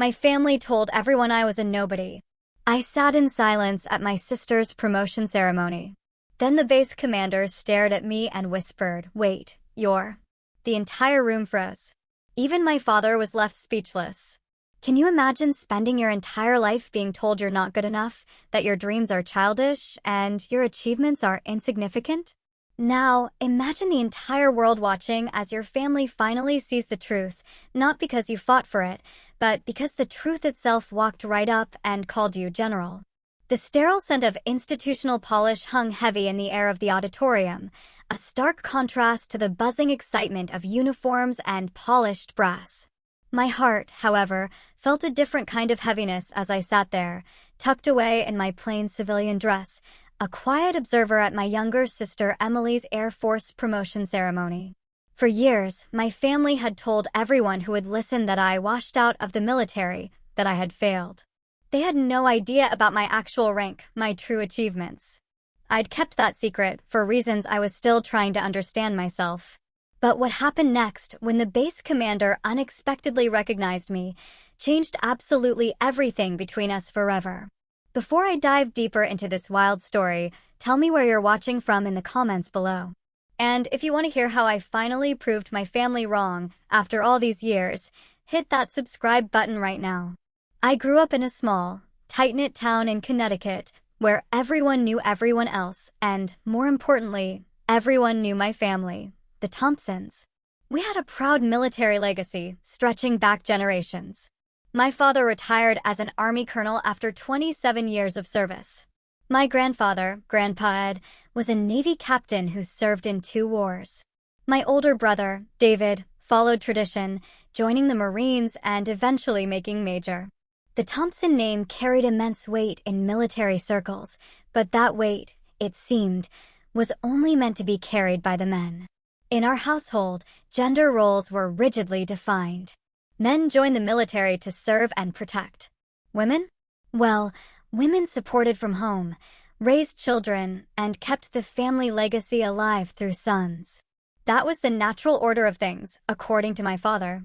My family told everyone I was a nobody. I sat in silence at my sister's promotion ceremony. Then the base commander stared at me and whispered, "Wait, you're..." The entire room froze. Even my father was left speechless. Can you imagine spending your entire life being told you're not good enough, that your dreams are childish, and your achievements are insignificant? Now, imagine the entire world watching as your family finally sees the truth, not because you fought for it, but because the truth itself walked right up and called you general. The sterile scent of institutional polish hung heavy in the air of the auditorium, a stark contrast to the buzzing excitement of uniforms and polished brass. My heart, however, felt a different kind of heaviness as I sat there, tucked away in my plain civilian dress, a quiet observer at my younger sister Emily's Air Force promotion ceremony. For years, my family had told everyone who would listen that I washed out of the military, that I had failed. They had no idea about my actual rank, my true achievements. I'd kept that secret for reasons I was still trying to understand myself. But what happened next, when the base commander unexpectedly recognized me, changed absolutely everything between us forever. Before I dive deeper into this wild story, tell me where you're watching from in the comments below. And if you want to hear how I finally proved my family wrong after all these years, hit that subscribe button right now. I grew up in a small, tight-knit town in Connecticut where everyone knew everyone else and, more importantly, everyone knew my family, the Thompsons. We had a proud military legacy stretching back generations. My father retired as an Army colonel after 27 years of service. My grandfather, Grandpa Ed, was a Navy captain who served in 2 wars. My older brother, David, followed tradition, joining the Marines and eventually making Major. The Thompson name carried immense weight in military circles, but that weight, it seemed, was only meant to be carried by the men. In our household, gender roles were rigidly defined. Men joined the military to serve and protect. Women? Well, women supported from home, raised children, and kept the family legacy alive through sons. That was the natural order of things, according to my father.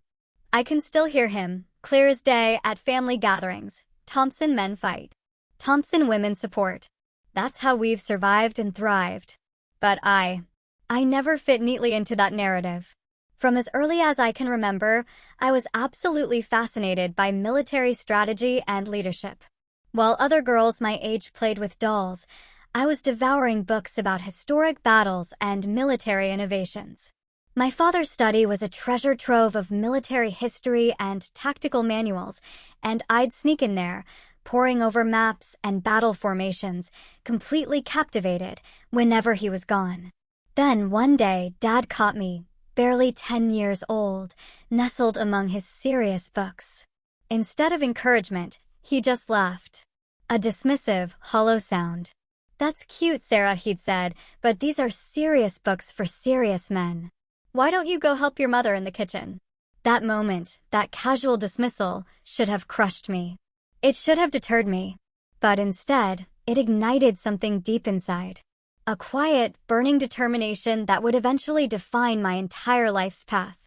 I can still hear him, clear as day, at family gatherings. Thompson men fight. Thompson women support. That's how we've survived and thrived. But I never fit neatly into that narrative. From as early as I can remember, I was absolutely fascinated by military strategy and leadership. While other girls my age played with dolls, I was devouring books about historic battles and military innovations. My father's study was a treasure trove of military history and tactical manuals, and I'd sneak in there, poring over maps and battle formations, completely captivated whenever he was gone. Then one day, Dad caught me, barely 10 years old, nestled among his serious books. Instead of encouragement, he just laughed. A dismissive, hollow sound. "That's cute, Sarah," he'd said, "but these are serious books for serious men. Why don't you go help your mother in the kitchen?" That moment, that casual dismissal, should have crushed me. It should have deterred me. But instead, it ignited something deep inside. A quiet, burning determination that would eventually define my entire life's path.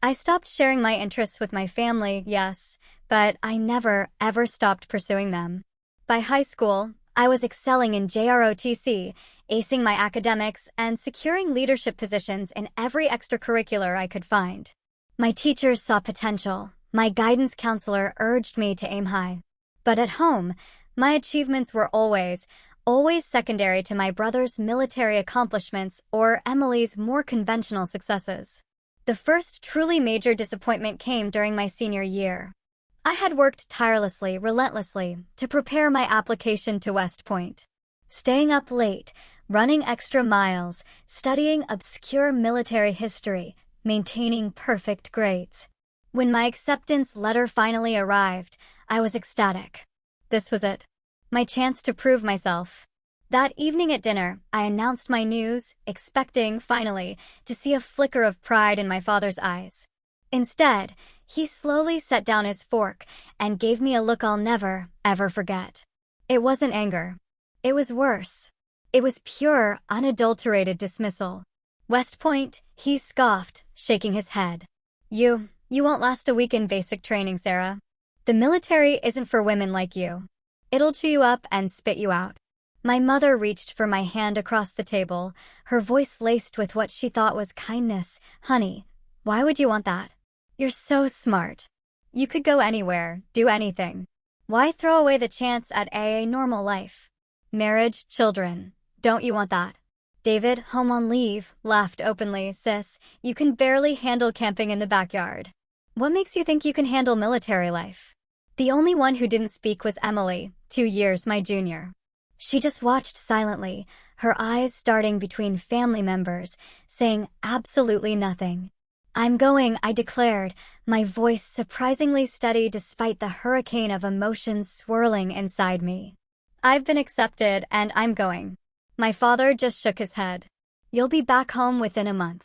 I stopped sharing my interests with my family, yes, but I never, ever stopped pursuing them. By high school, I was excelling in JROTC, acing my academics, and securing leadership positions in every extracurricular I could find. My teachers saw potential. My guidance counselor urged me to aim high. But at home, my achievements were always secondary to my brother's military accomplishments or Emily's more conventional successes. The first truly major disappointment came during my senior year. I had worked tirelessly, relentlessly, to prepare my application to West Point. Staying up late, running extra miles, studying obscure military history, maintaining perfect grades. When my acceptance letter finally arrived, I was ecstatic. This was it. My chance to prove myself. That evening at dinner, I announced my news, expecting, finally, to see a flicker of pride in my father's eyes. Instead, he slowly set down his fork and gave me a look I'll never, ever forget. It wasn't anger. It was worse. It was pure, unadulterated dismissal. "West Point," he scoffed, shaking his head. You won't last a week in basic training, Sarah. The military isn't for women like you. It'll chew you up and spit you out. My mother reached for my hand across the table, her voice laced with what she thought was kindness. Honey, why would you want that? You're so smart. You could go anywhere, do anything. Why throw away the chance at a normal life? Marriage, children. Don't you want that? David, home on leave, laughed openly. Sis, you can barely handle camping in the backyard. What makes you think you can handle military life? The only one who didn't speak was Emily, 2 years my junior. She just watched silently, her eyes starting between family members, saying absolutely nothing. I'm going, I declared, my voice surprisingly steady despite the hurricane of emotions swirling inside me. I've been accepted and I'm going. My father just shook his head. You'll be back home within a month.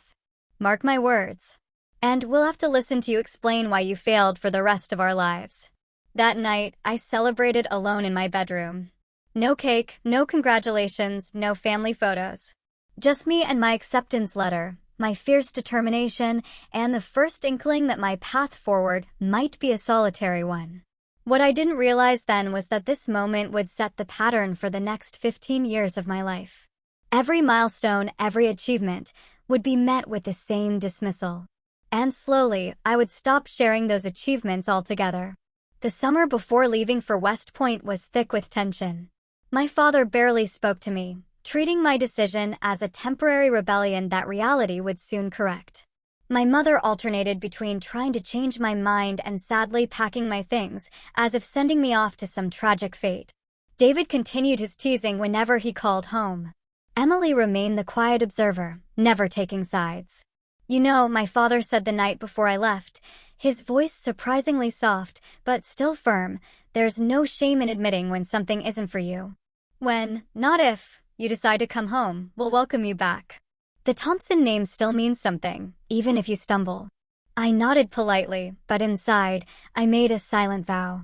Mark my words. And we'll have to listen to you explain why you failed for the rest of our lives. That night, I celebrated alone in my bedroom. No cake, no congratulations, no family photos. Just me and my acceptance letter, my fierce determination, and the first inkling that my path forward might be a solitary one. What I didn't realize then was that this moment would set the pattern for the next 15 years of my life. Every milestone, every achievement, would be met with the same dismissal. And slowly, I would stop sharing those achievements altogether. The summer before leaving for West Point was thick with tension. My father barely spoke to me, treating my decision as a temporary rebellion that reality would soon correct. My mother alternated between trying to change my mind and sadly packing my things, as if sending me off to some tragic fate. David continued his teasing whenever he called home. Emily remained the quiet observer, never taking sides. You know, my father said the night before I left, his voice surprisingly soft, but still firm, there's no shame in admitting when something isn't for you. When, not if, you decide to come home, we'll welcome you back. The Thompson name still means something, even if you stumble. I nodded politely, but inside, I made a silent vow.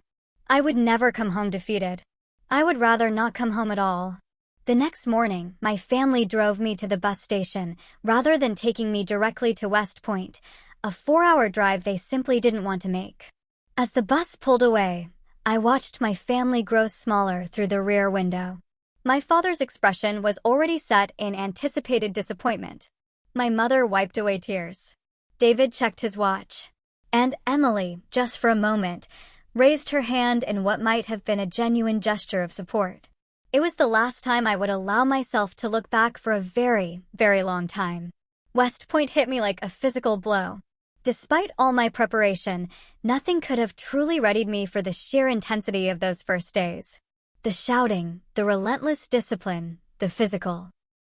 I would never come home defeated. I would rather not come home at all. The next morning, my family drove me to the bus station, rather than taking me directly to West Point, a 4-hour drive they simply didn't want to make. As the bus pulled away, I watched my family grow smaller through the rear window. My father's expression was already set in anticipated disappointment. My mother wiped away tears. David checked his watch. And Emily, just for a moment, raised her hand in what might have been a genuine gesture of support. It was the last time I would allow myself to look back for a very, very long time. West Point hit me like a physical blow. Despite all my preparation, nothing could have truly readied me for the sheer intensity of those first days. The shouting, the relentless discipline, the physical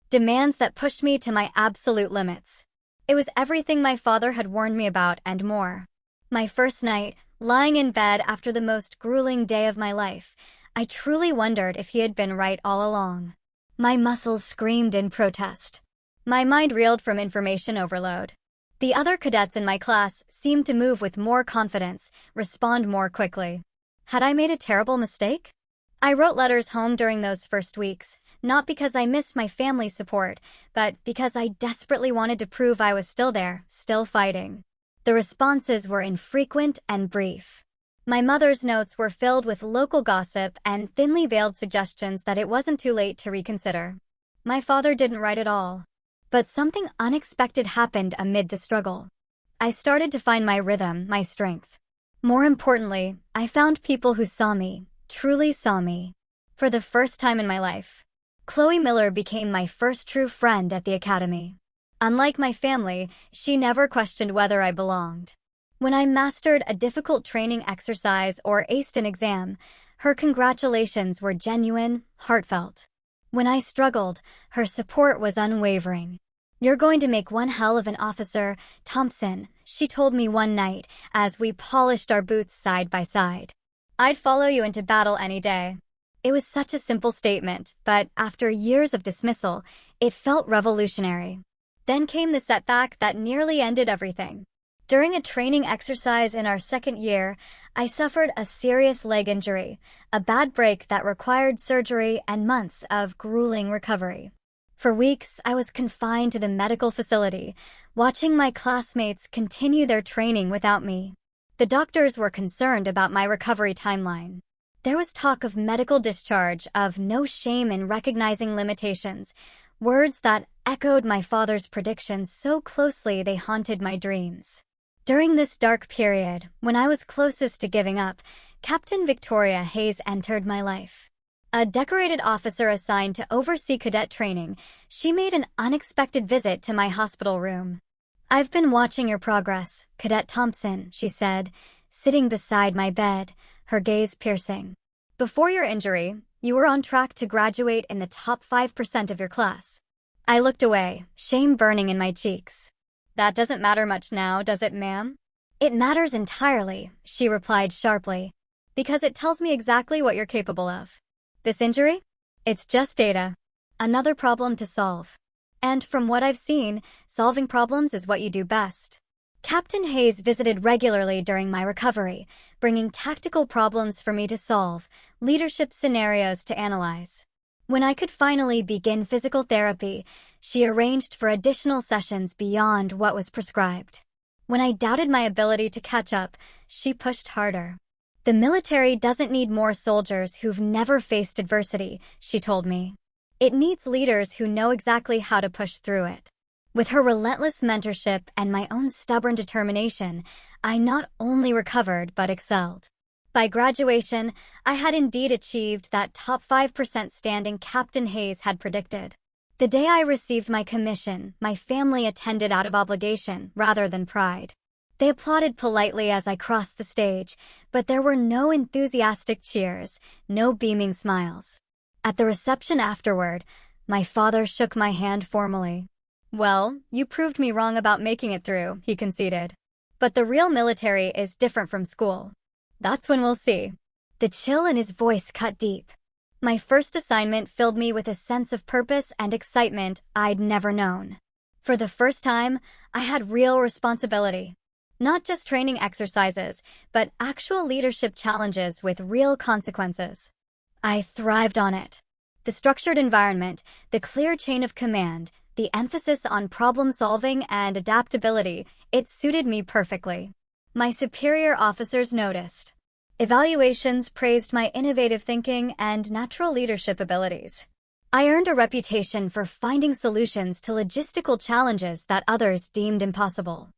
demands that pushed me to my absolute limits. It was everything my father had warned me about and more. My first night, lying in bed after the most grueling day of my life, I truly wondered if he had been right all along. My muscles screamed in protest. My mind reeled from information overload. The other cadets in my class seemed to move with more confidence, respond more quickly. Had I made a terrible mistake? I wrote letters home during those first weeks, not because I missed my family's support, but because I desperately wanted to prove I was still there, still fighting. The responses were infrequent and brief. My mother's notes were filled with local gossip and thinly veiled suggestions that it wasn't too late to reconsider. My father didn't write at all. But something unexpected happened amid the struggle. I started to find my rhythm, my strength. More importantly, I found people who saw me, truly saw me. For the first time in my life, Chloe Miller became my first true friend at the academy. Unlike my family, she never questioned whether I belonged. When I mastered a difficult training exercise or aced an exam, her congratulations were genuine, heartfelt. When I struggled, her support was unwavering. You're going to make one hell of an officer, Thompson, she told me one night as we polished our boots side by side. I'd follow you into battle any day. It was such a simple statement, but after years of dismissal, it felt revolutionary. Then came the setback that nearly ended everything. During a training exercise in our second year, I suffered a serious leg injury, a bad break that required surgery and months of grueling recovery. For weeks, I was confined to the medical facility, watching my classmates continue their training without me. The doctors were concerned about my recovery timeline. There was talk of medical discharge, of no shame in recognizing limitations, words that echoed my father's predictions so closely they haunted my dreams. During this dark period, when I was closest to giving up, Captain Victoria Hayes entered my life. A decorated officer assigned to oversee cadet training, she made an unexpected visit to my hospital room. "I've been watching your progress, Cadet Thompson," she said, sitting beside my bed, her gaze piercing. "Before your injury, you were on track to graduate in the top 5% of your class." I looked away, shame burning in my cheeks. "That doesn't matter much now, does it, ma'am?" "It matters entirely," she replied sharply, "because it tells me exactly what you're capable of. This injury? It's just data. Another problem to solve. And from what I've seen, solving problems is what you do best." Captain Hayes visited regularly during my recovery, bringing tactical problems for me to solve, leadership scenarios to analyze. When I could finally begin physical therapy, she arranged for additional sessions beyond what was prescribed. When I doubted my ability to catch up, she pushed harder. "The military doesn't need more soldiers who've never faced adversity," she told me. "It needs leaders who know exactly how to push through it." With her relentless mentorship and my own stubborn determination, I not only recovered but excelled. By graduation, I had indeed achieved that top 5% standing Captain Hayes had predicted. The day I received my commission, my family attended out of obligation rather than pride. They applauded politely as I crossed the stage, but there were no enthusiastic cheers, no beaming smiles. At the reception afterward, my father shook my hand formally. "Well, you proved me wrong about making it through," he conceded. "But the real military is different from school. That's when we'll see." The chill in his voice cut deep. My first assignment filled me with a sense of purpose and excitement I'd never known. For the first time, I had real responsibility. Not just training exercises, but actual leadership challenges with real consequences. I thrived on it. The structured environment, the clear chain of command, the emphasis on problem-solving and adaptability, it suited me perfectly. My superior officers noticed. Evaluations praised my innovative thinking and natural leadership abilities. I earned a reputation for finding solutions to logistical challenges that others deemed impossible.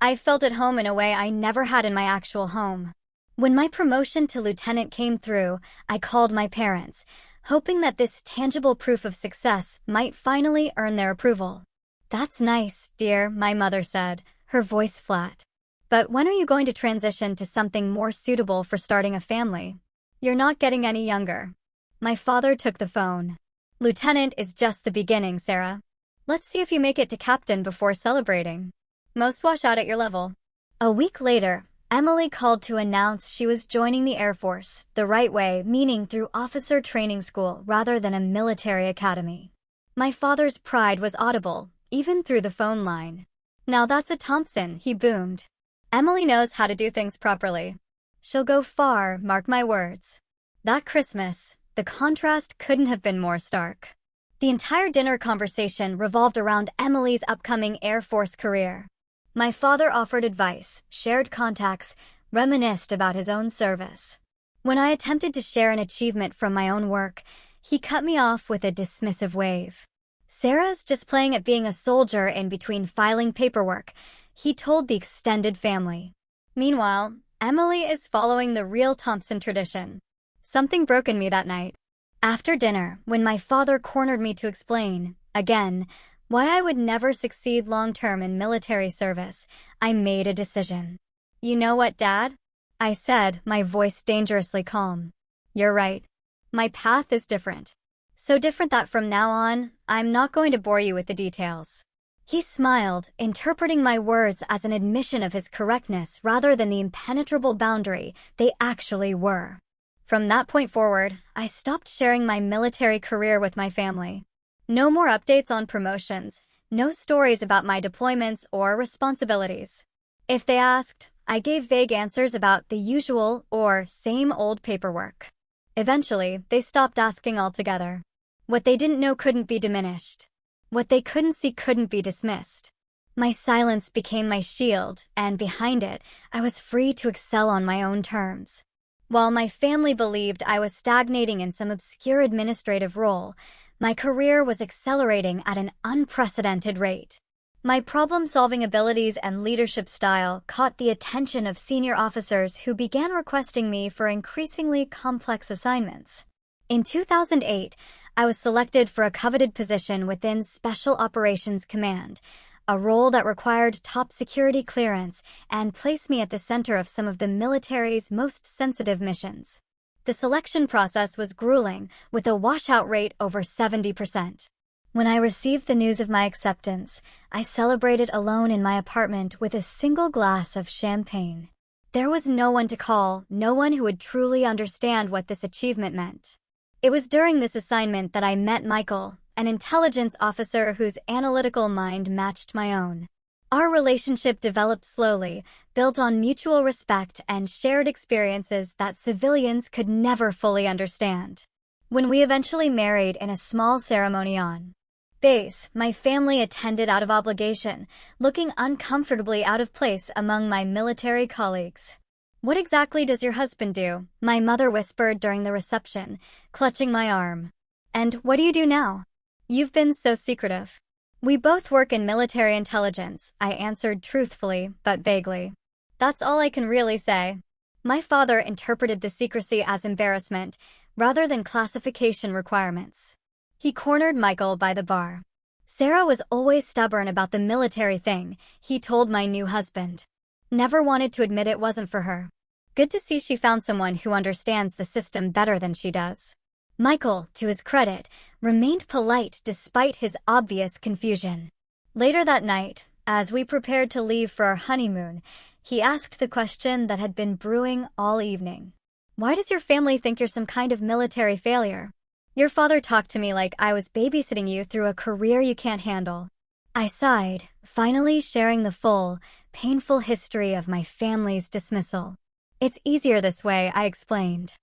I felt at home in a way I never had in my actual home. When my promotion to lieutenant came through, I called my parents, hoping that this tangible proof of success might finally earn their approval. "That's nice, dear," my mother said, her voice flat. "But when are you going to transition to something more suitable for starting a family? You're not getting any younger." My father took the phone. "Lieutenant is just the beginning, Sarah. Let's see if you make it to captain before celebrating. Most wash out at your level." A week later, Emily called to announce she was joining the Air Force, the right way, meaning through officer training school rather than a military academy. My father's pride was audible, even through the phone line. "Now that's a Thompson," he boomed. "Emily knows how to do things properly. She'll go far, mark my words." That Christmas, the contrast couldn't have been more stark. The entire dinner conversation revolved around Emily's upcoming Air Force career. My father offered advice, shared contacts, reminisced about his own service. When I attempted to share an achievement from my own work, he cut me off with a dismissive wave. "Sarah's just playing at being a soldier in between filing paperwork," he told the extended family. Meanwhile, Emily is following the real Thompson tradition. Something broke in me that night. After dinner, when my father cornered me to explain, again, why I would never succeed long-term in military service, I made a decision. "You know what, Dad?" I said, my voice dangerously calm. "You're right. My path is different. So different that from now on, I'm not going to bore you with the details." He smiled, interpreting my words as an admission of his correctness rather than the impenetrable boundary they actually were. From that point forward, I stopped sharing my military career with my family. No more updates on promotions, no stories about my deployments or responsibilities. If they asked, I gave vague answers about the usual or same old paperwork. Eventually, they stopped asking altogether. What they didn't know couldn't be diminished. What they couldn't see couldn't be dismissed. My silence became my shield, and behind it, I was free to excel on my own terms. While my family believed I was stagnating in some obscure administrative role, my career was accelerating at an unprecedented rate. My problem-solving abilities and leadership style caught the attention of senior officers who began requesting me for increasingly complex assignments. In 2008, I was selected for a coveted position within Special Operations Command, a role that required top security clearance and placed me at the center of some of the military's most sensitive missions. The selection process was grueling, with a washout rate over 70%. When I received the news of my acceptance, I celebrated alone in my apartment with a single glass of champagne. There was no one to call, no one who would truly understand what this achievement meant. It was during this assignment that I met Michael, an intelligence officer whose analytical mind matched my own. Our relationship developed slowly, built on mutual respect and shared experiences that civilians could never fully understand. When we eventually married in a small ceremony on base, my family attended out of obligation, looking uncomfortably out of place among my military colleagues. "What exactly does your husband do?" my mother whispered during the reception, clutching my arm. "And what do you do now? You've been so secretive." "We both work in military intelligence," I answered truthfully, but vaguely. "That's all I can really say." My father interpreted the secrecy as embarrassment, rather than classification requirements. He cornered Michael by the bar. "Sarah was always stubborn about the military thing," he told my new husband. "Never wanted to admit it wasn't for her. Good to see she found someone who understands the system better than she does." Michael, to his credit, remained polite despite his obvious confusion. Later that night, as we prepared to leave for our honeymoon, he asked the question that had been brewing all evening. "Why does your family think you're some kind of military failure? Your father talked to me like I was babysitting you through a career you can't handle." I sighed, finally sharing the full, painful history of my family's dismissal. "It's easier this way," I explained.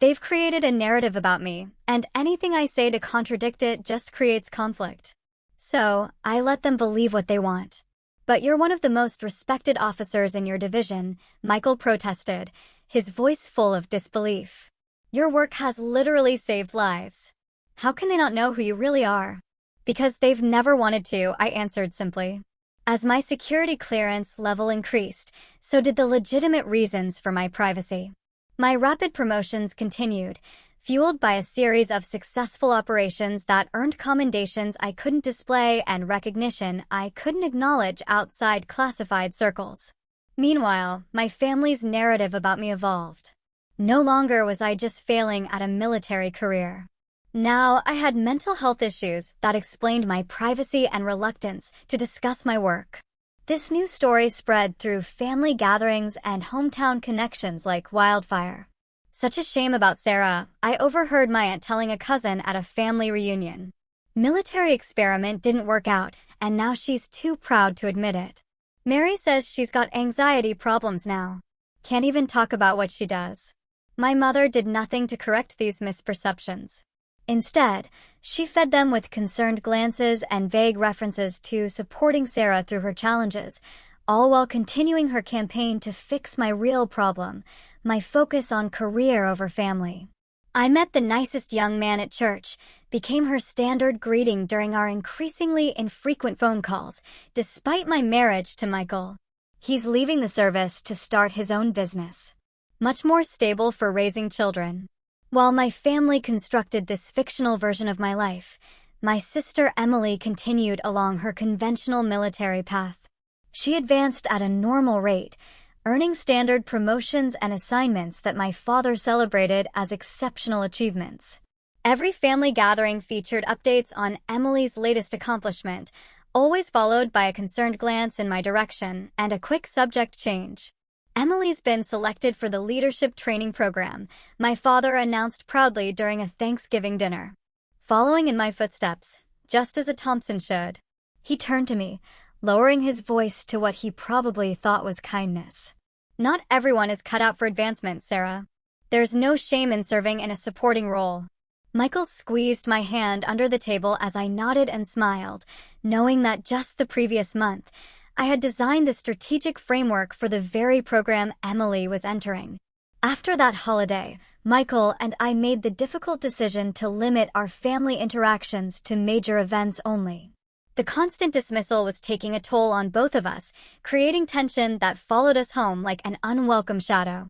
"They've created a narrative about me, and anything I say to contradict it just creates conflict. So, I let them believe what they want." "But you're one of the most respected officers in your division," Michael protested, his voice full of disbelief. "Your work has literally saved lives. How can they not know who you really are?" "Because they've never wanted to," I answered simply. As my security clearance level increased, so did the legitimate reasons for my privacy. My rapid promotions continued, fueled by a series of successful operations that earned commendations I couldn't display and recognition I couldn't acknowledge outside classified circles. Meanwhile, my family's narrative about me evolved. No longer was I just failing at a military career. Now I had mental health issues that explained my privacy and reluctance to discuss my work. This new story spread through family gatherings and hometown connections like wildfire. "Such a shame about Sarah," I overheard my aunt telling a cousin at a family reunion. "Military experiment didn't work out, and now she's too proud to admit it. Mary says she's got anxiety problems now. Can't even talk about what she does." My mother did nothing to correct these misperceptions. Instead, she fed them with concerned glances and vague references to supporting Sarah through her challenges, all while continuing her campaign to fix my real problem, my focus on career over family. "I met the nicest young man at church," became her standard greeting during our increasingly infrequent phone calls, despite my marriage to Michael. "He's leaving the service to start his own business. Much more stable for raising children." While my family constructed this fictional version of my life, my sister Emily continued along her conventional military path. She advanced at a normal rate, earning standard promotions and assignments that my father celebrated as exceptional achievements. Every family gathering featured updates on Emily's latest accomplishment, always followed by a concerned glance in my direction and a quick subject change. "Emily's been selected for the leadership training program," my father announced proudly during a Thanksgiving dinner. Following in my footsteps, just as a Thompson should. He turned to me, lowering his voice to what he probably thought was kindness. "Not everyone is cut out for advancement, Sarah. There's no shame in serving in a supporting role." Michael squeezed my hand under the table as I nodded and smiled, knowing that just the previous month, I had designed the strategic framework for the very program Emily was entering. After that holiday, Michael and I made the difficult decision to limit our family interactions to major events only. The constant dismissal was taking a toll on both of us, creating tension that followed us home like an unwelcome shadow.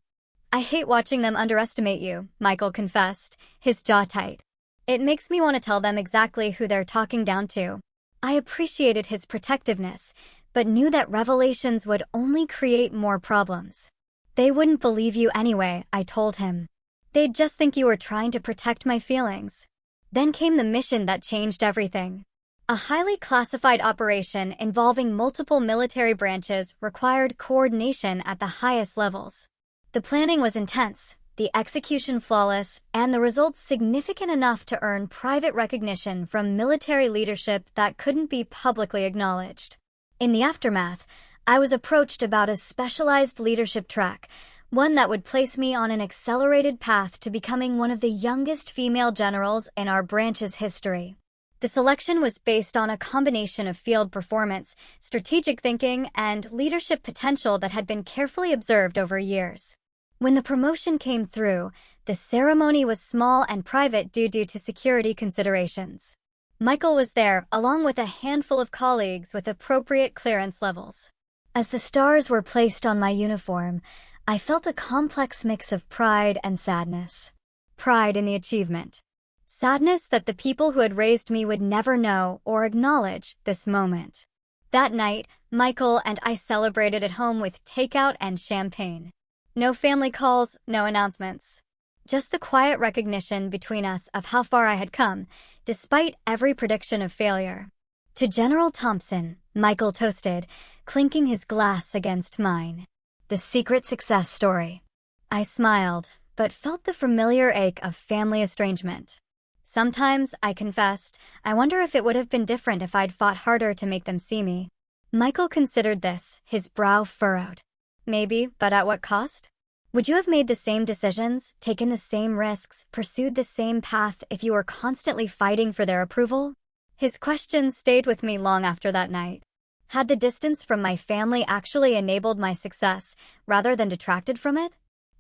"I hate watching them underestimate you," Michael confessed, his jaw tight. "It makes me want to tell them exactly who they're talking down to." I appreciated his protectiveness, but knew that revelations would only create more problems. "They wouldn't believe you anyway," I told him. "They'd just think you were trying to protect my feelings." Then came the mission that changed everything. A highly classified operation involving multiple military branches required coordination at the highest levels. The planning was intense, the execution flawless, and the results significant enough to earn private recognition from military leadership that couldn't be publicly acknowledged. In the aftermath, I was approached about a specialized leadership track, one that would place me on an accelerated path to becoming one of the youngest female generals in our branch's history. The selection was based on a combination of field performance, strategic thinking, and leadership potential that had been carefully observed over years. When the promotion came through, the ceremony was small and private due to security considerations. Michael was there, along with a handful of colleagues with appropriate clearance levels. As the stars were placed on my uniform, I felt a complex mix of pride and sadness. Pride in the achievement. Sadness that the people who had raised me would never know or acknowledge this moment. That night, Michael and I celebrated at home with takeout and champagne. No family calls, no announcements. Just the quiet recognition between us of how far I had come, despite every prediction of failure. "To General Thompson," Michael toasted, clinking his glass against mine. "The secret success story." I smiled, but felt the familiar ache of family estrangement. Sometimes, I confessed, I wonder if it would have been different if I'd fought harder to make them see me. Michael considered this, his brow furrowed. "Maybe, but at what cost? Would you have made the same decisions, taken the same risks, pursued the same path if you were constantly fighting for their approval?" His questions stayed with me long after that night. Had the distance from my family actually enabled my success, rather than detracted from it?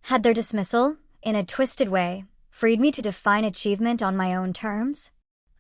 Had their dismissal, in a twisted way, freed me to define achievement on my own terms?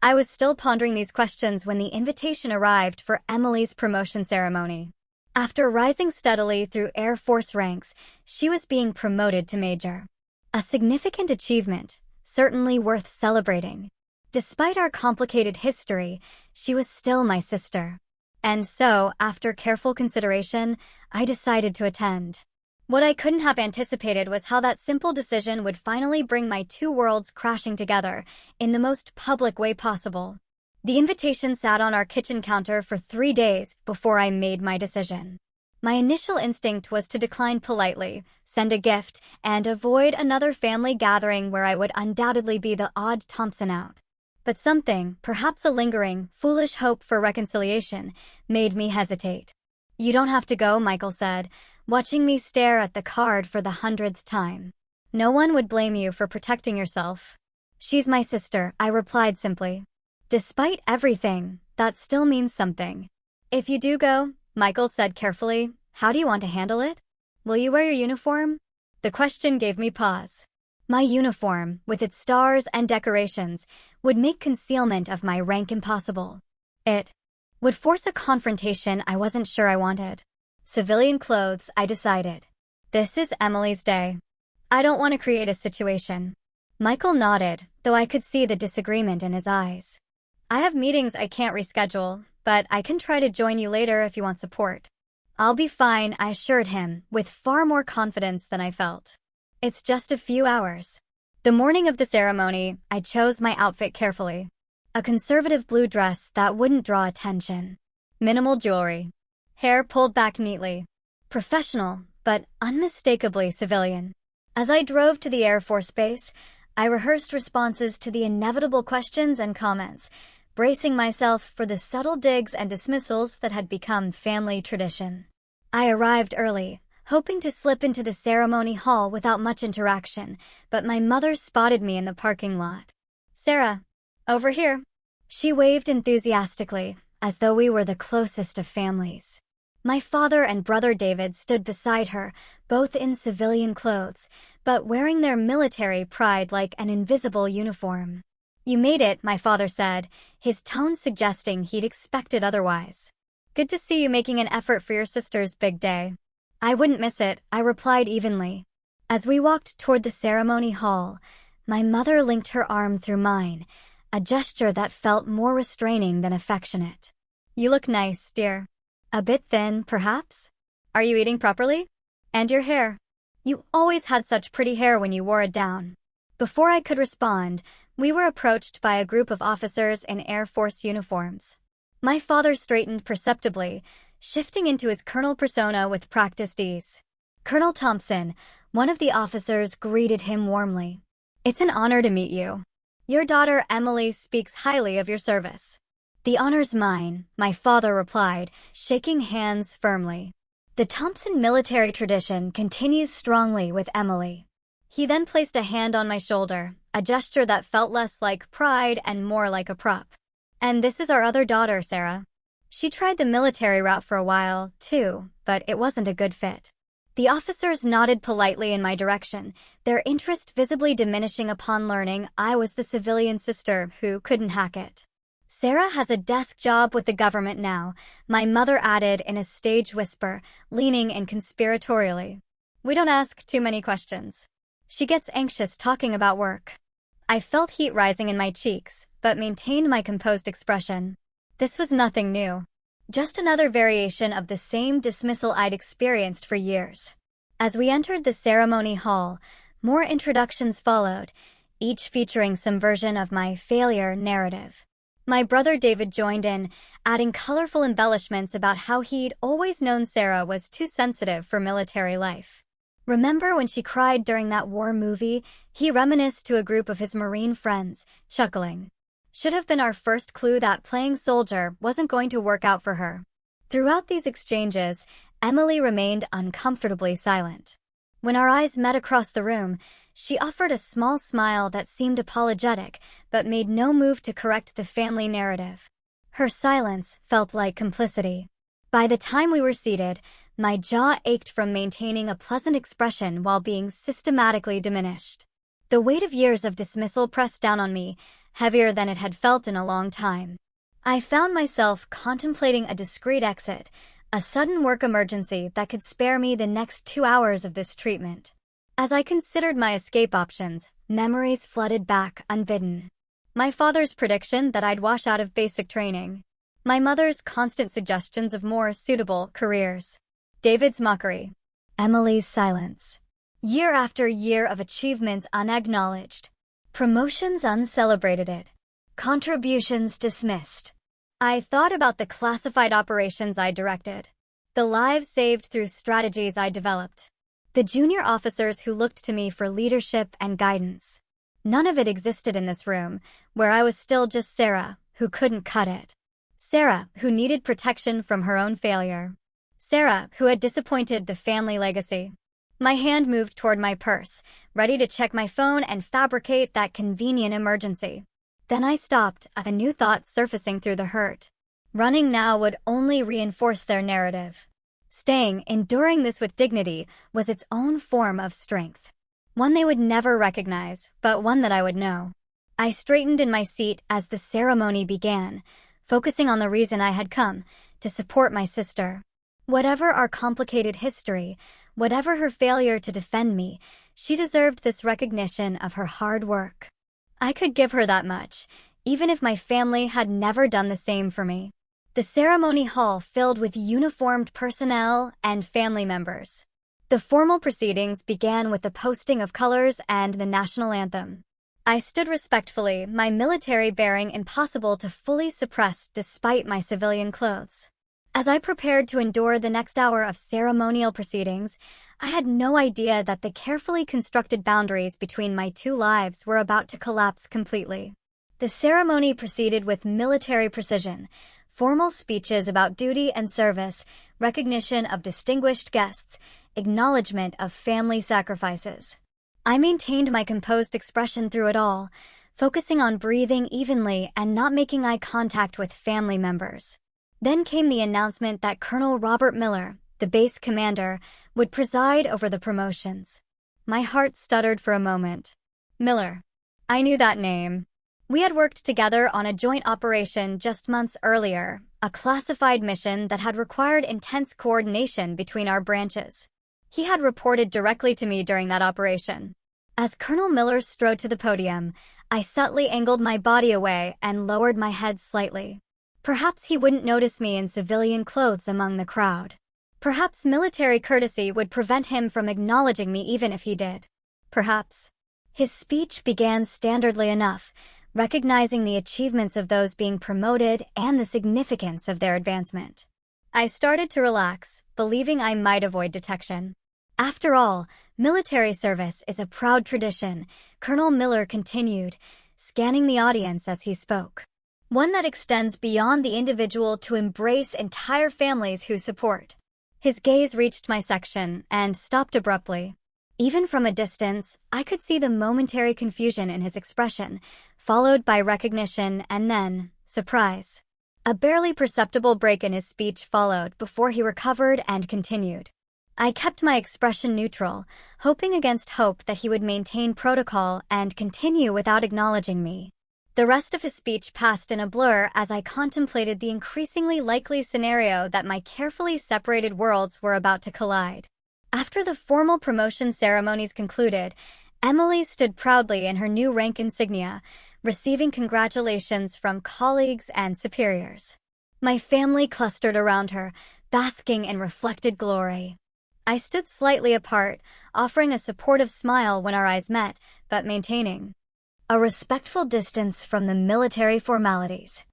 I was still pondering these questions when the invitation arrived for Emily's promotion ceremony. After rising steadily through Air Force ranks, she was being promoted to major. A significant achievement, certainly worth celebrating. Despite our complicated history, she was still my sister. And so, after careful consideration, I decided to attend. What I couldn't have anticipated was how that simple decision would finally bring my two worlds crashing together, in the most public way possible. The invitation sat on our kitchen counter for 3 days before I made my decision. My initial instinct was to decline politely, send a gift, and avoid another family gathering where I would undoubtedly be the odd Thompson out. But something, perhaps a lingering, foolish hope for reconciliation, made me hesitate. "You don't have to go," Michael said, watching me stare at the card for the 100th time. "No one would blame you for protecting yourself." "She's my sister," I replied simply. "Despite everything, that still means something." "If you do go," Michael said carefully, "how do you want to handle it? Will you wear your uniform?" The question gave me pause. My uniform, with its stars and decorations, would make concealment of my rank impossible. It would force a confrontation I wasn't sure I wanted. Civilian clothes, I decided. This is Emily's day. I don't want to create a situation. Michael nodded, though I could see the disagreement in his eyes. "I have meetings I can't reschedule, but I can try to join you later if you want support." "I'll be fine," I assured him, with far more confidence than I felt. "It's just a few hours." The morning of the ceremony, I chose my outfit carefully. A conservative blue dress that wouldn't draw attention. Minimal jewelry. Hair pulled back neatly. Professional, but unmistakably civilian. As I drove to the Air Force Base, I rehearsed responses to the inevitable questions and comments, bracing myself for the subtle digs and dismissals that had become family tradition. I arrived early, hoping to slip into the ceremony hall without much interaction, but my mother spotted me in the parking lot. "Sarah, over here." She waved enthusiastically, as though we were the closest of families. My father and brother David stood beside her, both in civilian clothes, but wearing their military pride like an invisible uniform. "You made it," my father said, his tone suggesting he'd expected otherwise. "Good to see you making an effort for your sister's big day." "I wouldn't miss it," I replied evenly. As we walked toward the ceremony hall, my mother linked her arm through mine, a gesture that felt more restraining than affectionate. "You look nice, dear. A bit thin, perhaps? Are you eating properly? And your hair. You always had such pretty hair when you wore it down." Before I could respond, we were approached by a group of officers in Air Force uniforms. My father straightened perceptibly, shifting into his colonel persona with practiced ease. Colonel Thompson, one of the officers, greeted him warmly. "It's an honor to meet you. Your daughter Emily speaks highly of your service." "The honor's mine," my father replied, shaking hands firmly. "The Thompson military tradition continues strongly with Emily." He then placed a hand on my shoulder, a gesture that felt less like pride and more like a prop. "And this is our other daughter, Sarah. She tried the military route for a while, too, but it wasn't a good fit." The officers nodded politely in my direction, their interest visibly diminishing upon learning I was the civilian sister who couldn't hack it. "Sarah has a desk job with the government now," my mother added in a stage whisper, leaning in conspiratorially. "We don't ask too many questions. She gets anxious talking about work." I felt heat rising in my cheeks, but maintained my composed expression. This was nothing new. Just another variation of the same dismissal I'd experienced for years. As we entered the ceremony hall, more introductions followed, each featuring some version of my failure narrative. My brother David joined in, adding colorful embellishments about how he'd always known Sarah was too sensitive for military life. "Remember when she cried during that war movie?" he reminisced to a group of his Marine friends, chuckling. "Should have been our first clue that playing soldier wasn't going to work out for her." Throughout these exchanges, Emily remained uncomfortably silent. When our eyes met across the room, she offered a small smile that seemed apologetic, but made no move to correct the family narrative. Her silence felt like complicity. By the time we were seated, my jaw ached from maintaining a pleasant expression while being systematically diminished. The weight of years of dismissal pressed down on me, heavier than it had felt in a long time. I found myself contemplating a discreet exit, a sudden work emergency that could spare me the next 2 hours of this treatment. As I considered my escape options, memories flooded back unbidden. My father's prediction that I'd wash out of basic training. My mother's constant suggestions of more suitable careers. David's mockery. Emily's silence. Year after year of achievements unacknowledged. Promotions uncelebrated. Contributions dismissed. I thought about the classified operations I directed. The lives saved through strategies I developed. The junior officers who looked to me for leadership and guidance. None of it existed in this room, where I was still just Sarah, who couldn't cut it. Sarah, who needed protection from her own failure. Sarah, who had disappointed the family legacy. My hand moved toward my purse, ready to check my phone and fabricate that convenient emergency. Then I stopped, a new thought surfacing through the hurt. Running now would only reinforce their narrative. Staying, enduring this with dignity, was its own form of strength. One they would never recognize, but one that I would know. I straightened in my seat as the ceremony began, focusing on the reason I had come, to support my sister. Whatever our complicated history, whatever her failure to defend me, she deserved this recognition of her hard work. I could give her that much, even if my family had never done the same for me. The ceremony hall filled with uniformed personnel and family members. The formal proceedings began with the posting of colors and the national anthem. I stood respectfully, my military bearing impossible to fully suppress despite my civilian clothes. As I prepared to endure the next hour of ceremonial proceedings, I had no idea that the carefully constructed boundaries between my two lives were about to collapse completely. The ceremony proceeded with military precision. Formal speeches about duty and service, recognition of distinguished guests, acknowledgement of family sacrifices. I maintained my composed expression through it all, focusing on breathing evenly and not making eye contact with family members. Then came the announcement that Colonel Robert Miller, the base commander, would preside over the promotions. My heart stuttered for a moment. Miller. I knew that name. We had worked together on a joint operation just months earlier, a classified mission that had required intense coordination between our branches. He had reported directly to me during that operation. As Colonel Miller strode to the podium, I subtly angled my body away and lowered my head slightly. Perhaps he wouldn't notice me in civilian clothes among the crowd. Perhaps military courtesy would prevent him from acknowledging me even if he did. Perhaps. His speech began standardly enough, recognizing the achievements of those being promoted and the significance of their advancement. I started to relax, believing I might avoid detection. After all, military service is a proud tradition, Colonel Miller continued, scanning the audience as he spoke. One that extends beyond the individual to embrace entire families who support. His gaze reached my section and stopped abruptly. Even from a distance, I could see the momentary confusion in his expression, followed by recognition and then surprise. A barely perceptible break in his speech followed before he recovered and continued. I kept my expression neutral, hoping against hope that he would maintain protocol and continue without acknowledging me. The rest of his speech passed in a blur as I contemplated the increasingly likely scenario that my carefully separated worlds were about to collide. After the formal promotion ceremonies concluded, Emily stood proudly in her new rank insignia, receiving congratulations from colleagues and superiors. My family clustered around her, basking in reflected glory. I stood slightly apart, offering a supportive smile when our eyes met, but maintaining a respectful distance from the military formalities.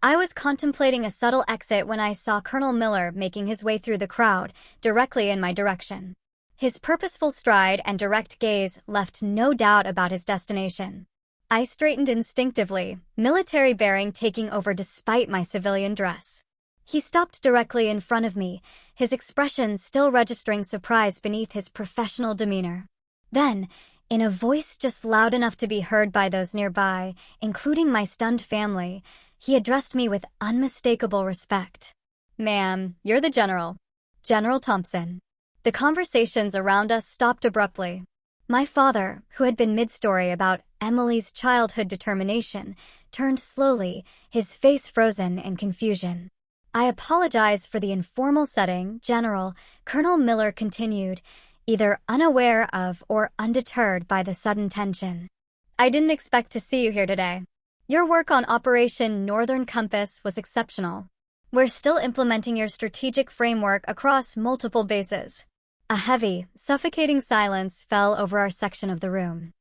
I was contemplating a subtle exit when I saw Colonel Miller making his way through the crowd, directly in my direction. His purposeful stride and direct gaze left no doubt about his destination. I straightened instinctively, military bearing taking over despite my civilian dress. He stopped directly in front of me, his expression still registering surprise beneath his professional demeanor. Then, in a voice just loud enough to be heard by those nearby, including my stunned family, he addressed me with unmistakable respect. "Ma'am, you're the General. General Thompson." The conversations around us stopped abruptly. My father, who had been mid-story about Emily's childhood determination, turned slowly, his face frozen in confusion. "I apologize for the informal setting, General," Colonel Miller continued, either unaware of or undeterred by the sudden tension. "I didn't expect to see you here today. Your work on Operation Northern Compass was exceptional. We're still implementing your strategic framework across multiple bases." A heavy, suffocating silence fell over our section of the room.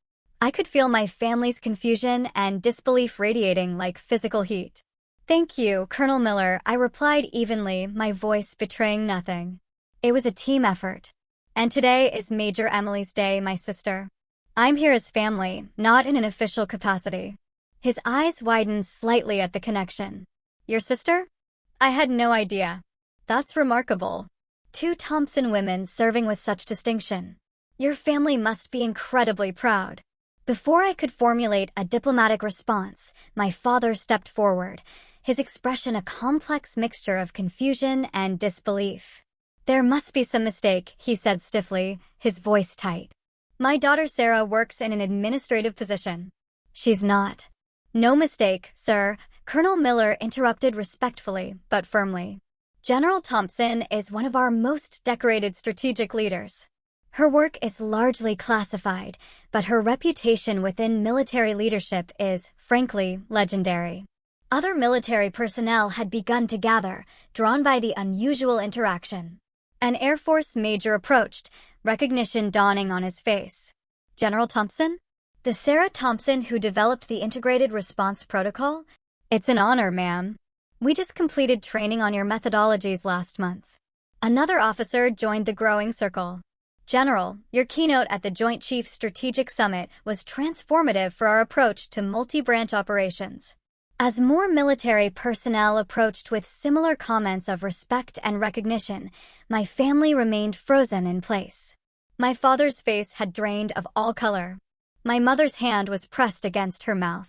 I could feel my family's confusion and disbelief radiating like physical heat. "Thank you, Colonel Miller," I replied evenly, my voice betraying nothing. It was a team effort. "And today is Major Emily's day, my sister. I'm here as family, not in an official capacity." His eyes widened slightly at the connection. "Your sister? I had no idea. That's remarkable. 2 Thompson women serving with such distinction. Your family must be incredibly proud." Before I could formulate a diplomatic response, my father stepped forward, his expression a complex mixture of confusion and disbelief. "There must be some mistake," he said stiffly, his voice tight. "My daughter Sarah works in an administrative position." "She's not." "No mistake, sir," Colonel Miller interrupted respectfully but firmly. "General Thompson is one of our most decorated strategic leaders. Her work is largely classified, but her reputation within military leadership is, frankly, legendary." Other military personnel had begun to gather, drawn by the unusual interaction. An Air Force major approached, recognition dawning on his face. "General Thompson? The Sarah Thompson who developed the Integrated Response Protocol? It's an honor, ma'am. We just completed training on your methodologies last month." Another officer joined the growing circle. "General, your keynote at the Joint Chiefs Strategic Summit was transformative for our approach to multi-branch operations." As more military personnel approached with similar comments of respect and recognition, my family remained frozen in place. My father's face had drained of all color. My mother's hand was pressed against her mouth.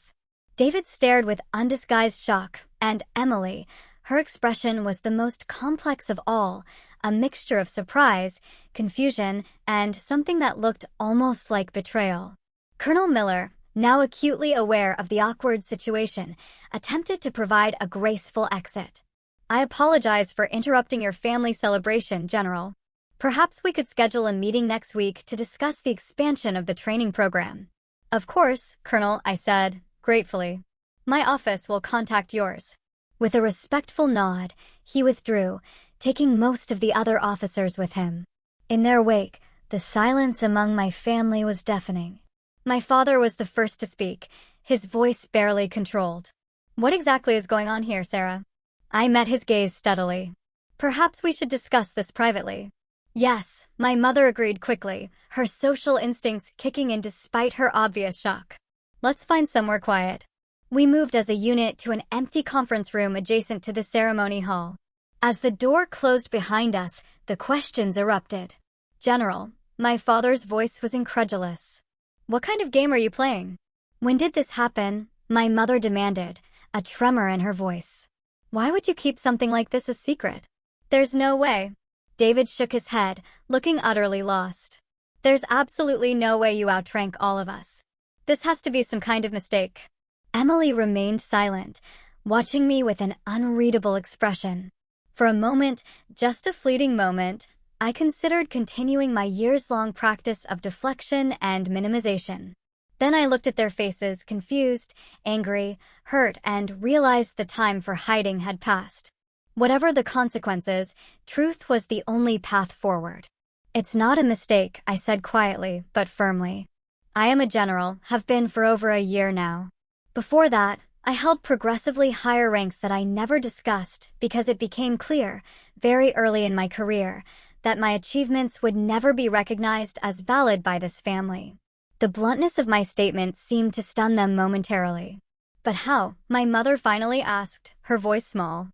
David stared with undisguised shock, and Emily, Her expression was the most complex of all, a mixture of surprise, confusion, and something that looked almost like betrayal. Colonel Miller, now acutely aware of the awkward situation, attempted to provide a graceful exit. "I apologize for interrupting your family celebration, General. Perhaps we could schedule a meeting next week to discuss the expansion of the training program." "Of course, Colonel," I said, gratefully. "My office will contact yours." With a respectful nod, he withdrew, taking most of the other officers with him. In their wake, the silence among my family was deafening. My father was the first to speak, his voice barely controlled. "What exactly is going on here, Sarah?" I met his gaze steadily. "Perhaps we should discuss this privately." "Yes," my mother agreed quickly, her social instincts kicking in despite her obvious shock. "Let's find somewhere quiet." We moved as a unit to an empty conference room adjacent to the ceremony hall. As the door closed behind us, the questions erupted. "General," my father's voice was incredulous. "What kind of game are you playing?" "When did this happen?" my mother demanded, a tremor in her voice. "Why would you keep something like this a secret?" "There's no way." David shook his head, looking utterly lost. "There's absolutely no way you outrank all of us. This has to be some kind of mistake." Emily remained silent, watching me with an unreadable expression. For a moment, just a fleeting moment, I considered continuing my years-long practice of deflection and minimization. Then I looked at their faces, confused, angry, hurt, and realized the time for hiding had passed. Whatever the consequences, truth was the only path forward. "It's not a mistake," I said quietly, but firmly. "I am a general, have been for over a year now. Before that, I held progressively higher ranks that I never discussed because it became clear, very early in my career, that my achievements would never be recognized as valid by this family." The bluntness of my statement seemed to stun them momentarily. "But how?" my mother finally asked, her voice small.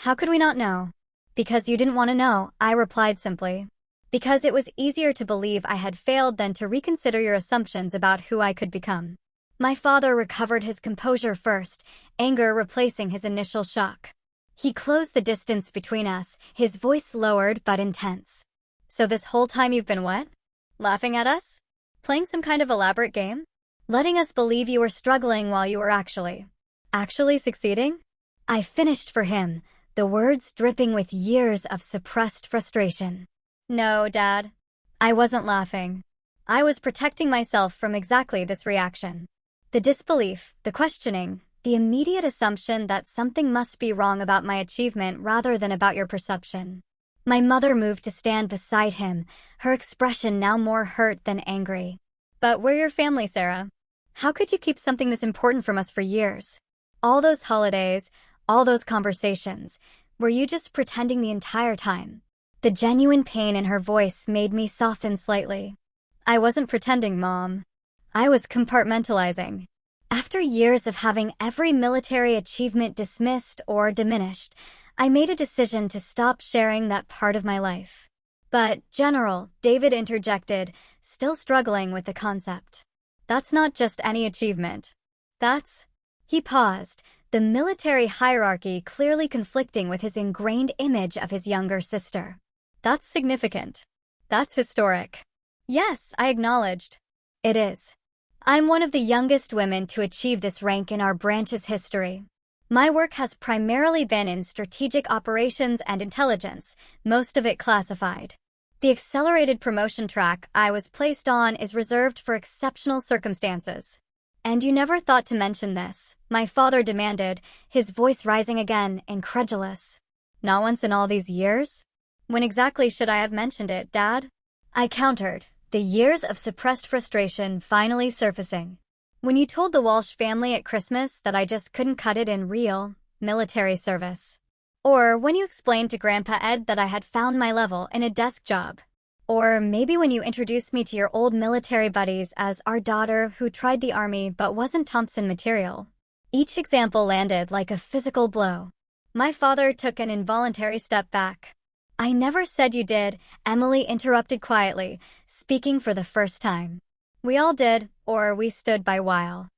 "How could we not know?" "Because you didn't want to know," I replied simply. "Because it was easier to believe I had failed than to reconsider your assumptions about who I could become." My father recovered his composure first, anger replacing his initial shock. He closed the distance between us, his voice lowered but intense. "So this whole time you've been what? Laughing at us? Playing some kind of elaborate game? Letting us believe you were struggling while you were actually succeeding?" I finished for him, the words dripping with years of suppressed frustration. "No, Dad. I wasn't laughing. I was protecting myself from exactly this reaction. The disbelief, the questioning, the immediate assumption that something must be wrong about my achievement rather than about your perception." My mother moved to stand beside him, her expression now more hurt than angry. "But we're your family, Sarah. How could you keep something this important from us for years? All those holidays, all those conversations, were you just pretending the entire time?" The genuine pain in her voice made me soften slightly. "I wasn't pretending, Mom. I was compartmentalizing." After years of having every military achievement dismissed or diminished, I made a decision to stop sharing that part of my life. "But, General," David interjected, still struggling with the concept. "That's not just any achievement. That's..." He paused, the military hierarchy clearly conflicting with his ingrained image of his younger sister. "That's significant. That's historic." "Yes," I acknowledged. "It is. I'm one of the youngest women to achieve this rank in our branch's history. My work has primarily been in strategic operations and intelligence, most of it classified. The accelerated promotion track I was placed on is reserved for exceptional circumstances." "And you never thought to mention this?" my father demanded, his voice rising again, incredulous. "Not once in all these years? When exactly should I have mentioned it, Dad?" I countered, the years of suppressed frustration finally surfacing. "When you told the Walsh family at Christmas that I just couldn't cut it in real, military service. Or when you explained to Grandpa Ed that I had found my level in a desk job. Or maybe when you introduced me to your old military buddies as our daughter who tried the army but wasn't Thompson material." Each example landed like a physical blow. My father took an involuntary step back. "I never said you did," Emily interrupted quietly, speaking for the first time. "We all did, or we stood by while.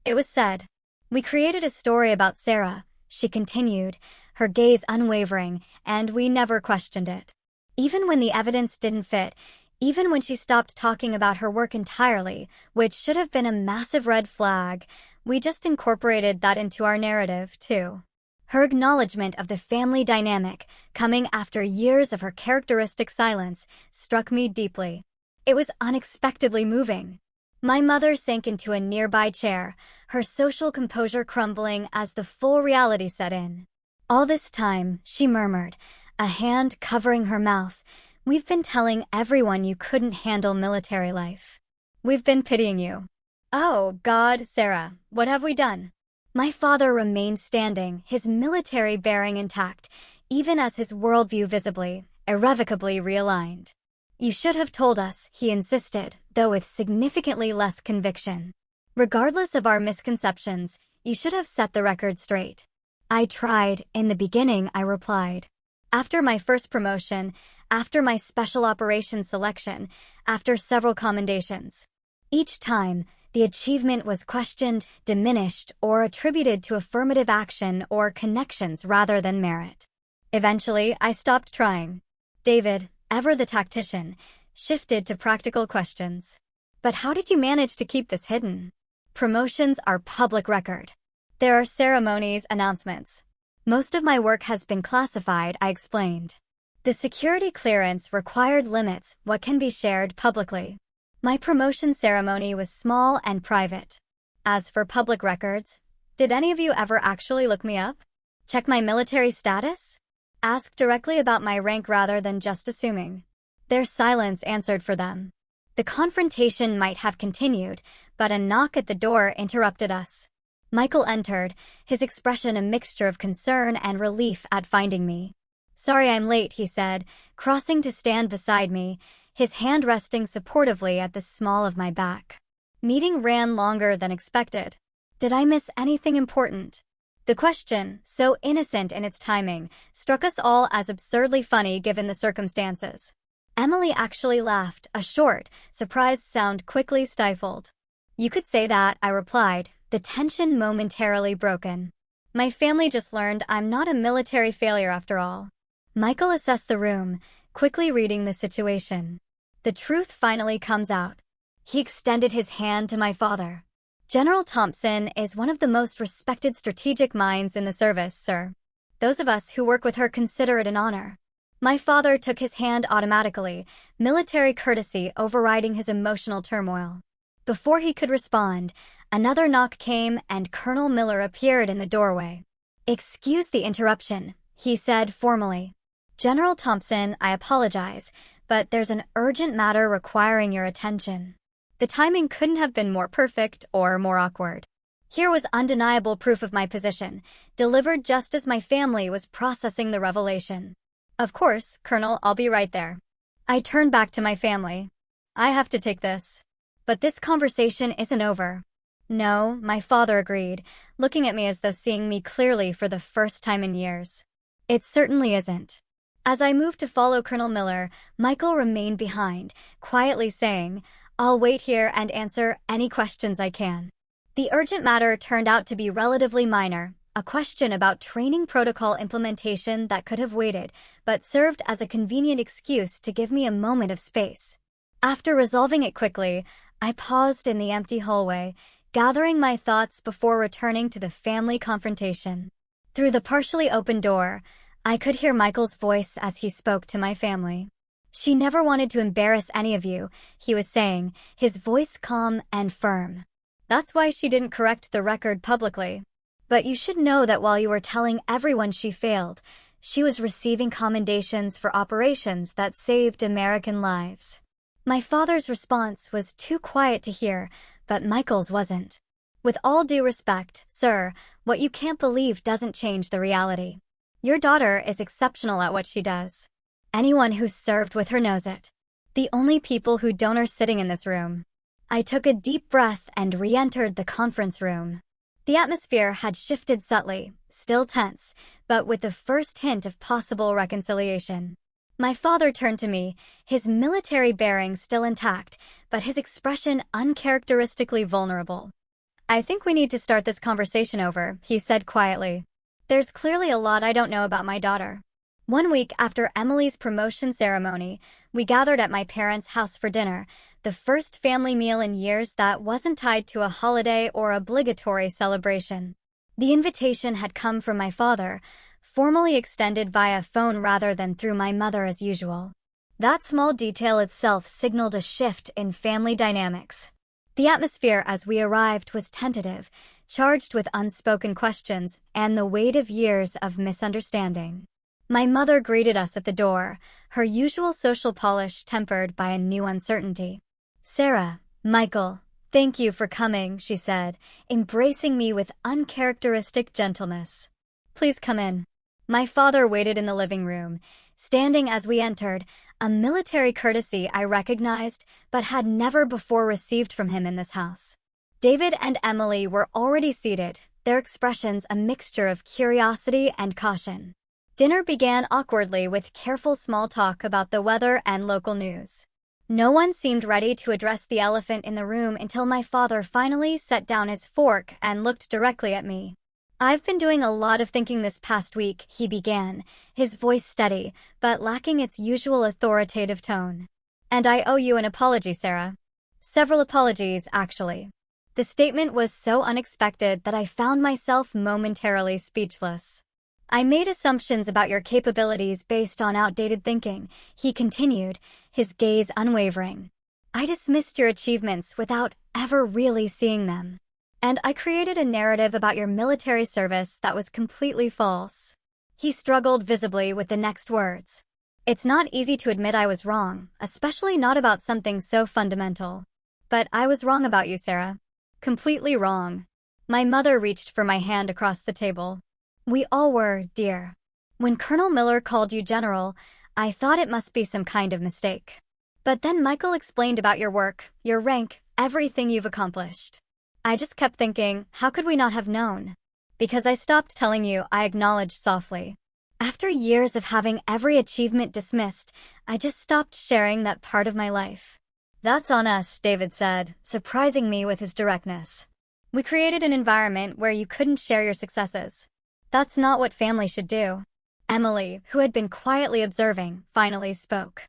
It was said. We created a story about Sarah," she continued, her gaze unwavering, and we never questioned it. Even when the evidence didn't fit, even when she stopped talking about her work entirely, which should have been a massive red flag, we just incorporated that into our narrative, too. Her acknowledgement of the family dynamic, coming after years of her characteristic silence, struck me deeply. It was unexpectedly moving. My mother sank into a nearby chair, her social composure crumbling as the full reality set in. All this time, she murmured, a hand covering her mouth, "We've been telling everyone you couldn't handle military life. We've been pitying you." Oh, God, Sarah, what have we done? My father remained standing, his military bearing intact, even as his worldview visibly, irrevocably realigned. "You should have told us," he insisted, though with significantly less conviction. "Regardless of our misconceptions, you should have set the record straight." "I tried, in the beginning," I replied. "After my first promotion, after my special operations selection, after several commendations. Each time, the achievement was questioned, diminished, or attributed to affirmative action or connections rather than merit. Eventually, I stopped trying." David, ever the tactician, shifted to practical questions. "But how did you manage to keep this hidden? Promotions are public record. There are ceremonies, announcements. Most of my work has been classified," I explained. "The security clearance required limits what can be shared publicly. My promotion ceremony was small and private. As for public records, did any of you ever actually look me up? Check my military status? Ask directly about my rank rather than just assuming." Their silence answered for them. The confrontation might have continued, but a knock at the door interrupted us. Michael entered, his expression a mixture of concern and relief at finding me. "Sorry I'm late," he said, crossing to stand beside me, his hand resting supportively at the small of my back. "Meeting ran longer than expected. Did I miss anything important?" The question, so innocent in its timing, struck us all as absurdly funny given the circumstances. Emily actually laughed, a short, surprised sound quickly stifled. "You could say that," I replied, the tension momentarily broken. "My family just learned I'm not a military failure after all." Michael assessed the room, quickly reading the situation. The truth finally comes out. He extended his hand to my father. "General Thompson is one of the most respected strategic minds in the service, sir. Those of us who work with her consider it an honor." My father took his hand automatically, military courtesy overriding his emotional turmoil. Before he could respond, another knock came and Colonel Miller appeared in the doorway. "Excuse the interruption," he said formally. "General Thompson, I apologize, but there's an urgent matter requiring your attention." The timing couldn't have been more perfect or more awkward. Here was undeniable proof of my position, delivered just as my family was processing the revelation. "Of course, Colonel, I'll be right there." I turned back to my family. "I have to take this." "But this conversation isn't over." "No," my father agreed, looking at me as though seeing me clearly for the first time in years. "It certainly isn't." As I moved to follow Colonel Miller, Michael remained behind, quietly saying, "I'll wait here and answer any questions I can." The urgent matter turned out to be relatively minor, a question about training protocol implementation that could have waited, but served as a convenient excuse to give me a moment of space. After resolving it quickly, I paused in the empty hallway, gathering my thoughts before returning to the family confrontation. Through the partially open door, I could hear Michael's voice as he spoke to my family. "She never wanted to embarrass any of you," he was saying, his voice calm and firm. "That's why she didn't correct the record publicly. But you should know that while you were telling everyone she failed, she was receiving commendations for operations that saved American lives." My father's response was too quiet to hear, but Michael's wasn't. "With all due respect, sir, what you can't believe doesn't change the reality. Your daughter is exceptional at what she does. Anyone who's served with her knows it. The only people who don't are sitting in this room." I took a deep breath and re-entered the conference room. The atmosphere had shifted subtly, still tense, but with the first hint of possible reconciliation. My father turned to me, his military bearing still intact, but his expression uncharacteristically vulnerable. "I think we need to start this conversation over," he said quietly. There's clearly a lot I don't know about my daughter. One week after Emily's promotion ceremony, we gathered at my parents' house for dinner, the first family meal in years that wasn't tied to a holiday or obligatory celebration. The invitation had come from my father, formally extended via phone rather than through my mother as usual. That small detail itself signaled a shift in family dynamics. The atmosphere as we arrived was tentative, charged with unspoken questions and the weight of years of misunderstanding. My mother greeted us at the door, her usual social polish tempered by a new uncertainty. "Sarah, Michael, thank you for coming," she said, embracing me with uncharacteristic gentleness. "Please come in." My father waited in the living room, standing as we entered, a military courtesy I recognized but had never before received from him in this house. David and Emily were already seated, their expressions a mixture of curiosity and caution. Dinner began awkwardly with careful small talk about the weather and local news. No one seemed ready to address the elephant in the room until my father finally set down his fork and looked directly at me. "I've been doing a lot of thinking this past week," he began, his voice steady, but lacking its usual authoritative tone. "And I owe you an apology, Sarah. Several apologies, actually." The statement was so unexpected that I found myself momentarily speechless. "I made assumptions about your capabilities based on outdated thinking," he continued, his gaze unwavering. "I dismissed your achievements without ever really seeing them. And I created a narrative about your military service that was completely false." He struggled visibly with the next words. "It's not easy to admit I was wrong, especially not about something so fundamental. But I was wrong about you, Sarah. Completely wrong." My mother reached for my hand across the table. "We all were, dear. When Colonel Miller called you general, I thought it must be some kind of mistake. But then Michael explained about your work, your rank, everything you've accomplished. I just kept thinking, how could we not have known? Because I stopped telling you," I acknowledged softly. "After years of having every achievement dismissed, I just stopped sharing that part of my life." "That's on us," David said, surprising me with his directness. "We created an environment where you couldn't share your successes. That's not what family should do." Emily, who had been quietly observing, finally spoke.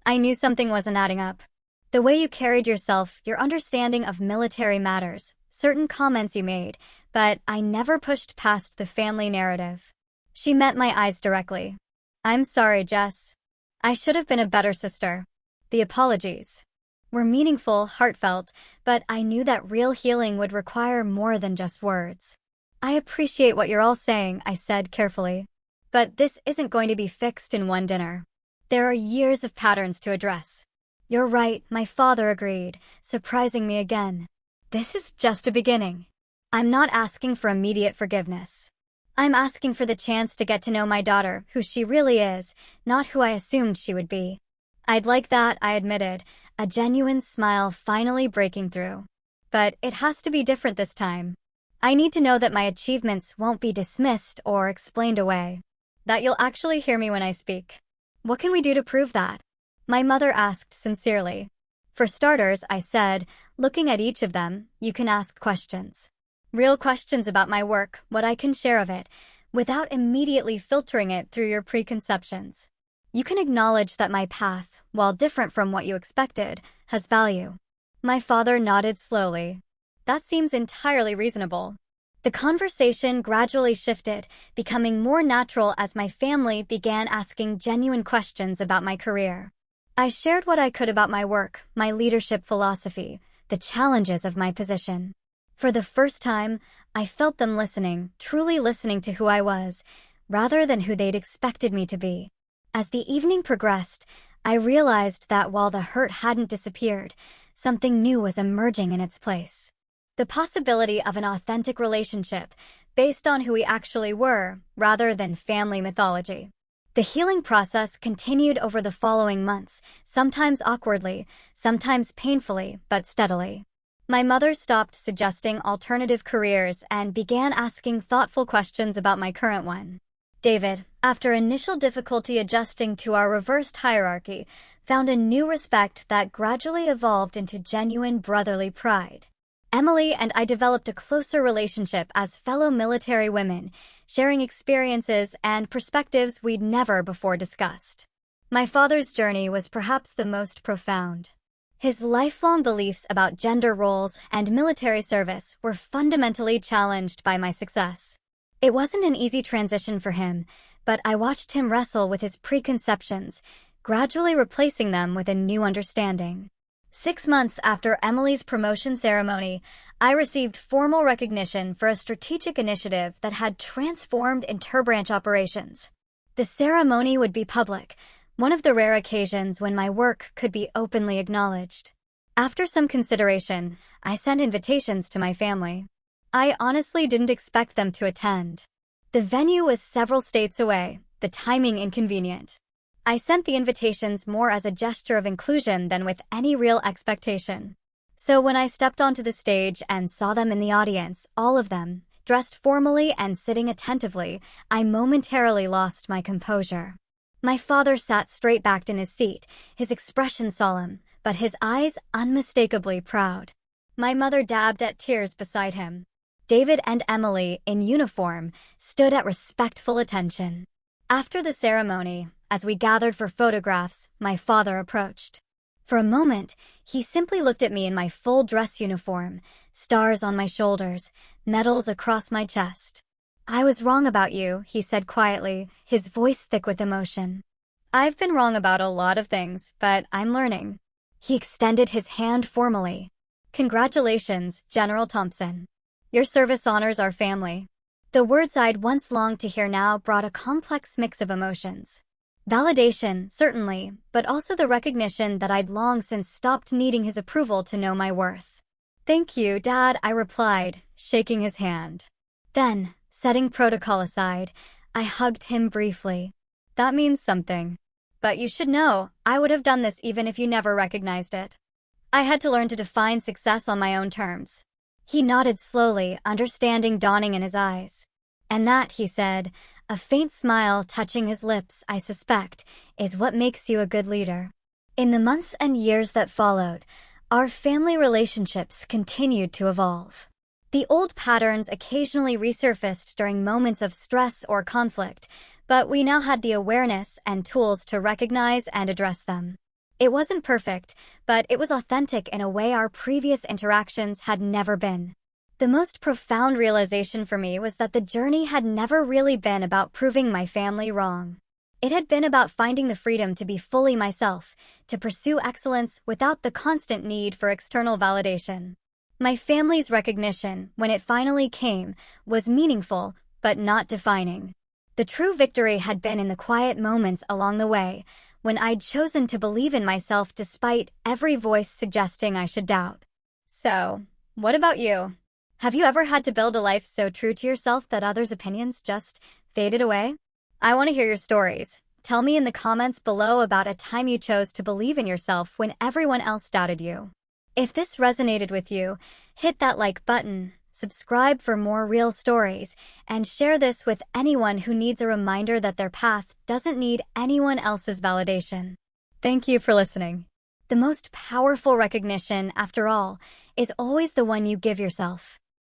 "I knew something wasn't adding up. The way you carried yourself, your understanding of military matters, certain comments you made, but I never pushed past the family narrative." She met my eyes directly. "I'm sorry, Jess. I should have been a better sister." The apologies were meaningful, heartfelt, but I knew that real healing would require more than just words. "I appreciate what you're all saying," I said carefully. "But this isn't going to be fixed in one dinner. There are years of patterns to address." "You're right," my father agreed, surprising me again. "This is just a beginning. I'm not asking for immediate forgiveness. I'm asking for the chance to get to know my daughter, who she really is, not who I assumed she would be." "I'd like that," I admitted, a genuine smile finally breaking through. "But it has to be different this time. I need to know that my achievements won't be dismissed or explained away. That you'll actually hear me when I speak. What can we do to prove that?" My mother asked sincerely. "For starters," I said, looking at each of them, "you can ask questions. Real questions about my work, what I can share of it, without immediately filtering it through your preconceptions. You can acknowledge that my path, while different from what you expected, has value." My father nodded slowly. "That seems entirely reasonable." The conversation gradually shifted, becoming more natural as my family began asking genuine questions about my career. I shared what I could about my work, my leadership philosophy, the challenges of my position. For the first time, I felt them listening, truly listening to who I was, rather than who they'd expected me to be. As the evening progressed, I realized that while the hurt hadn't disappeared, something new was emerging in its place. The possibility of an authentic relationship, based on who we actually were, rather than family mythology. The healing process continued over the following months, sometimes awkwardly, sometimes painfully, but steadily. My mother stopped suggesting alternative careers and began asking thoughtful questions about my current one. David, after initial difficulty adjusting to our reversed hierarchy, found a new respect that gradually evolved into genuine brotherly pride. Emily and I developed a closer relationship as fellow military women, sharing experiences and perspectives we'd never before discussed. My father's journey was perhaps the most profound. His lifelong beliefs about gender roles and military service were fundamentally challenged by my success. It wasn't an easy transition for him, but I watched him wrestle with his preconceptions, gradually replacing them with a new understanding. 6 months after Emily's promotion ceremony, I received formal recognition for a strategic initiative that had transformed interbranch operations. The ceremony would be public, one of the rare occasions when my work could be openly acknowledged. After some consideration, I sent invitations to my family. I honestly didn't expect them to attend. The venue was several states away, the timing inconvenient. I sent the invitations more as a gesture of inclusion than with any real expectation. So when I stepped onto the stage and saw them in the audience, all of them, dressed formally and sitting attentively, I momentarily lost my composure. My father sat straight-backed in his seat, his expression solemn, but his eyes unmistakably proud. My mother dabbed at tears beside him. David and Emily, in uniform, stood at respectful attention. After the ceremony, as we gathered for photographs, my father approached. For a moment, he simply looked at me in my full dress uniform, stars on my shoulders, medals across my chest. "I was wrong about you," he said quietly, his voice thick with emotion. "I've been wrong about a lot of things, but I'm learning." He extended his hand formally. "Congratulations, General Thompson. Your service honors our family." The words I'd once longed to hear now brought a complex mix of emotions. Validation, certainly, but also the recognition that I'd long since stopped needing his approval to know my worth. "Thank you, Dad," I replied, shaking his hand. Then, setting protocol aside, I hugged him briefly. "That means something. But you should know, I would have done this even if you never recognized it. I had to learn to define success on my own terms." He nodded slowly, understanding dawning in his eyes. "And that," he said, a faint smile touching his lips, "I suspect, is what makes you a good leader." In the months and years that followed, our family relationships continued to evolve. The old patterns occasionally resurfaced during moments of stress or conflict, but we now had the awareness and tools to recognize and address them. It wasn't perfect, but it was authentic in a way our previous interactions had never been. The most profound realization for me was that the journey had never really been about proving my family wrong. It had been about finding the freedom to be fully myself, to pursue excellence without the constant need for external validation. My family's recognition, when it finally came, was meaningful, but not defining. The true victory had been in the quiet moments along the way, when I'd chosen to believe in myself despite every voice suggesting I should doubt. So, what about you? Have you ever had to build a life so true to yourself that others' opinions just faded away? I want to hear your stories. Tell me in the comments below about a time you chose to believe in yourself when everyone else doubted you. If this resonated with you, hit that like button, subscribe for more real stories, and share this with anyone who needs a reminder that their path doesn't need anyone else's validation. Thank you for listening. The most powerful recognition, after all, is always the one you give yourself.